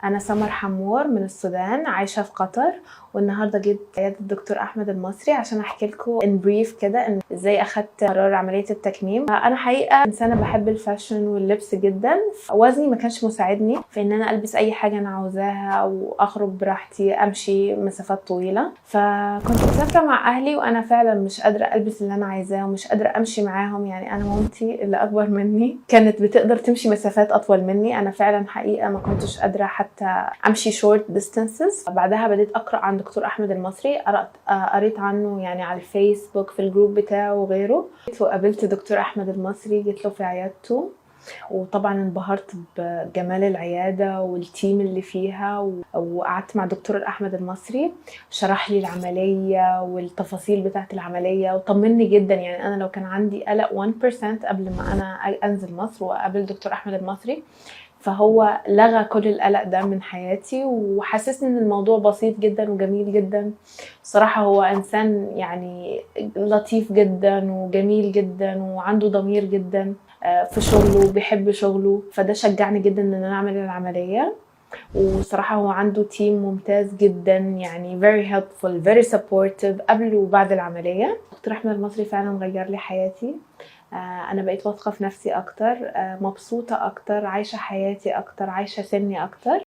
أنا سمر حمور من السودان عايشة في قطر، والنهاردة جيت عيادة الدكتور أحمد المصري عشان أحكي لكم in brief كده إن إزاي أخدت قرار عملية التكميم. أنا حقيقة إنسانة بحب الفاشن واللبس جدا، وزني ما كانش مساعدني في إن أنا ألبس أي حاجة أنا عاوزاها أو أخرج براحتي أمشي مسافات طويلة. فكنت مسافرة مع أهلي وأنا فعلا مش قادرة ألبس اللي أنا عايزاه ومش قادرة أمشي معاهم. يعني أنا مامتي اللي أكبر مني كانت بتقدر تمشي مسافات أطول مني، أنا فعلا حقيقة ما كنتش قادرة حتى أمشي short distances. بعدها بديت أقرأ عن دكتور أحمد المصري، قريت عنه يعني على الفيسبوك في الجروب بتاعه وغيره، وقابلت دكتور أحمد المصري جيت له في عيادته، وطبعا انبهرت بجمال العيادة والتيم اللي فيها. وقعدت مع دكتور أحمد المصري شرح لي العملية والتفاصيل بتاعت العملية وطمني جدا. يعني أنا لو كان عندي قلق 1% قبل ما أنا أنزل مصر وأقابل دكتور أحمد المصري، فهو لغى كل القلق ده من حياتي وحسسني ان الموضوع بسيط جدا وجميل جدا. صراحة هو انسان يعني لطيف جدا وجميل جدا وعنده ضمير جدا في شغله وبيحب شغله، فده شجعني جدا ان انا اعمل العملية. وصراحة هو عنده تيم ممتاز جدا، يعني very helpful very supportive قبل وبعد العملية. دكتور أحمد المصري فعلا غير لي حياتي. أنا بقيت واثقة في نفسي أكتر، مبسوطة أكتر، عايشة حياتي أكتر، عايشة سني أكتر.